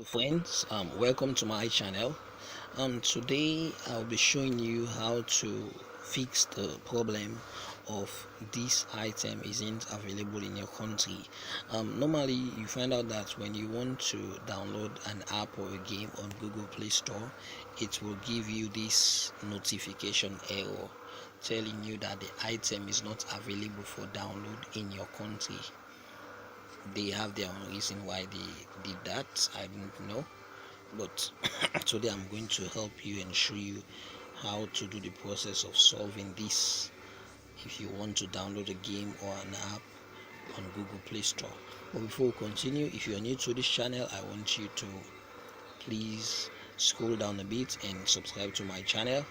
Hello friends, welcome to my channel. Today I'll be showing you how to fix the problem of this item isn't available in your country. Normally you find out that when you want to download an app or a game on Google Play Store, it will give you this notification error telling you that the item is not available for download in your country. They have their own reason why they did that. I don't know, but today I'm going to help you and show you how to do the process of solving this if you want to download a game or an app on Google Play Store. But before we continue, if you're new to this channel, I want you to please scroll down a bit and subscribe to my channel.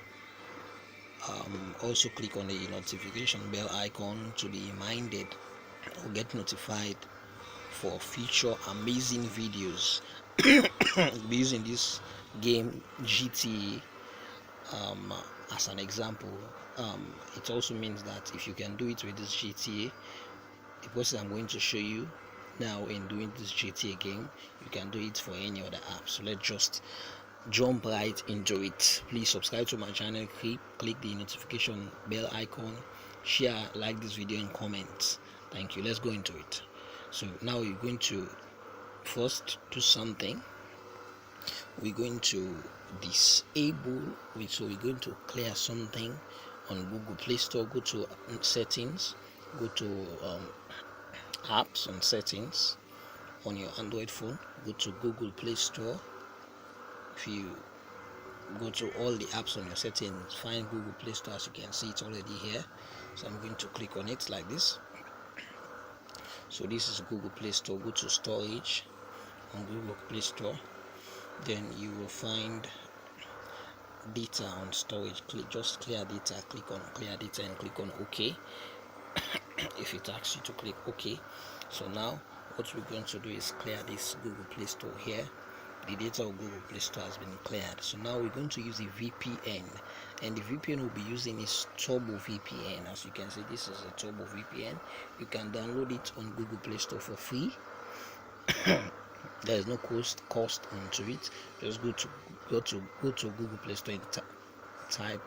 Also click on the notification bell icon to be reminded or get notified for future amazing videos. Using this game GTA as an example. It also means that if you can do it with this GTA, the process I'm going to show you now in doing this GTA game, you can do it for any other app. So let's just jump right into it. Please subscribe to my channel, click the notification bell icon, share, like this video, and comment. Thank you. Let's go into it. So now you're going to first do something. We're going to disable so we're going to clear something on Google Play Store. Go to settings, go to apps and settings on your Android phone, go to Google Play Store. If you go to all the apps on your settings, find Google Play Store. As you can see, it's already here, so I'm going to click on it like this. So this is Google Play Store. Go to storage on Google Play Store, then you will find data on storage. Just clear data, click on clear data and click on OK if it asks you to click OK. So now what we're going to do is clear this Google Play Store here. The data of Google Play Store has been cleared. So now we're going to use a VPN, and the VPN we'll be using is Turbo VPN. As you can see, this is a Turbo VPN. You can download it on Google Play Store for free. There is no cost onto it. Just go to Google Play Store and type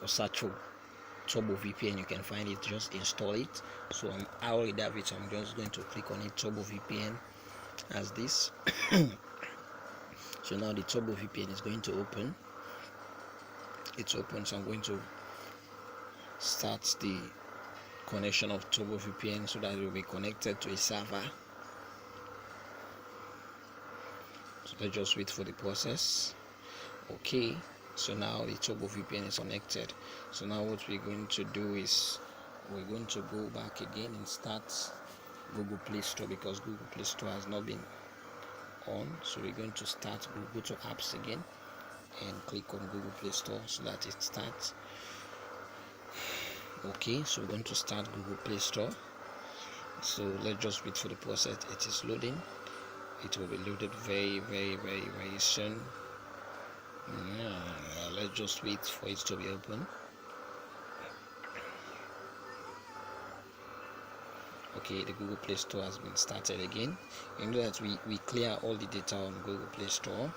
or search for Turbo VPN. You can find it. Just install it. So I already have it. So I'm just going to click on it. Turbo VPN as this. So now the Turbo VPN is going to open. It's open. So I'm going to start the connection of Turbo VPN so that it will be connected to a server. So let's just wait for the process. Okay, so now the Turbo VPN is connected. So now what we're going to do is we're going to go back again and start Google Play Store, because Google Play Store has not been on. So we're going to start, we'll go to apps again and click on Google Play Store so that it starts. Okay, so we're going to start Google Play Store. So let's just wait for the process. It is loading. It will be loaded very soon. Let's just wait for it to be open. Okay, the Google Play Store has been started again. You know that we clear all the data on Google Play Store.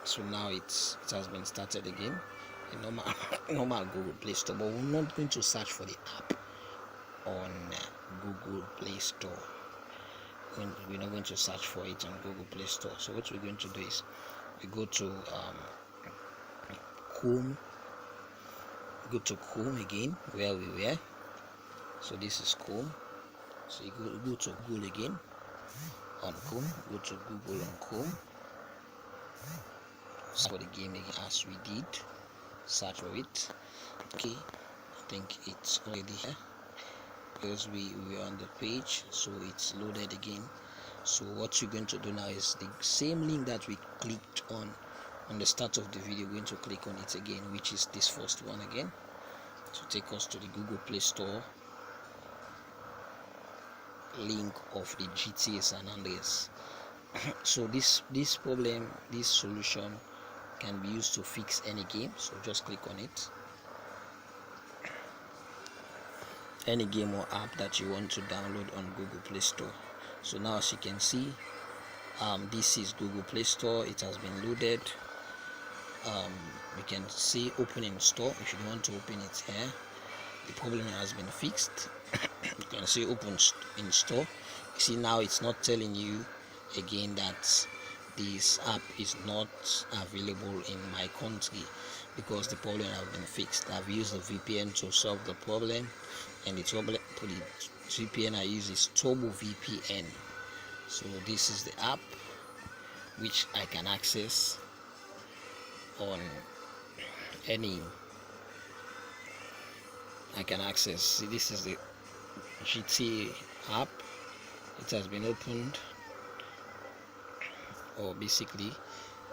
So now it has been started again. A normal Google Play Store, but we're not going to search for the app on Google Play Store. We're not going to search for it on Google Play Store. So what we're going to do is we go to Chrome. Go to Chrome again, where we were. So this is Chrome. So you go to Google again on Chrome. Go to Google on Chrome. Search for the game again as we did. Search for it. Okay, I think it's already here because we were on the page, so it's loaded again. So what you're going to do now is the same link that we clicked on the start of the video. We're going to click on it again, which is this first one again, to take us to the Google Play Store link of the GTA San Andreas. So this solution can be used to fix any game. So just click on it, any game or app that you want to download on Google Play Store. So now as you can see, This is Google Play Store. It has been loaded. You can see open in store. If you want to open it here, the problem has been fixed. You can see open in store. You see now it's not telling you again that this app is not available in my country because the problem has been fixed. I've used the VPN to solve the problem, and the VPN I use is Turbo VPN. So this is the app which I can access on any. I can access. See, this is the GTA app. It has been opened. Or basically,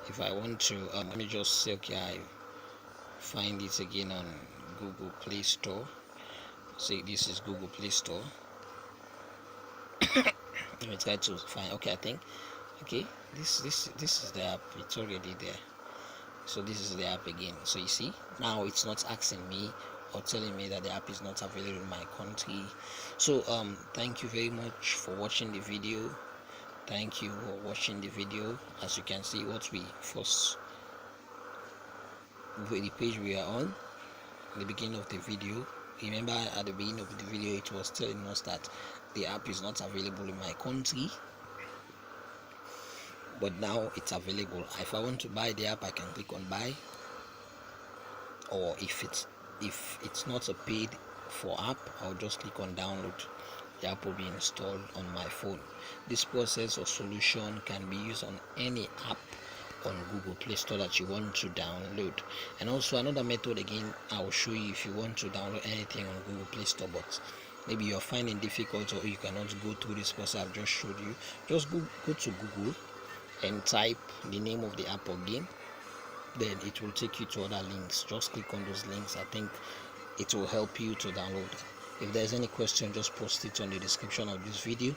if I want to, let me just say, okay, I find it again on Google Play Store. See, this is Google Play Store. Let me try to find. Okay, I think. Okay, this is the app. It's already there. So this is the app again. So you see, now it's not asking me or telling me that the app is not available in my country. So thank you very much for watching the video. Thank you for watching the video. As you can see, what we first, the page we are on, the beginning of the video. Remember, at the beginning of the video, it was telling us that the app is not available in my country, but now it's available. If I want to buy the app, I can click on buy, or if it's not a paid for app, I'll just click on download. The app will be installed on my phone. This process or solution can be used on any app on Google Play Store that you want to download. And also another method, again, I will show you if you want to download anything on Google Play Store, but maybe you're finding difficult or you cannot go through this process I've just showed you. Just go to Google and type the name of the app or game. Then it will take you to other links. Just click on those links. I think it will help you to download. If there's any question, just post it on the description of this video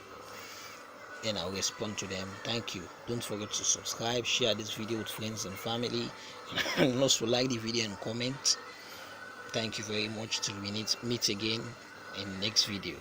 and I'll respond to them. Thank you. Don't forget to subscribe, share this video with friends and family, and also like the video and comment. Thank you very much. Till we meet again in next video.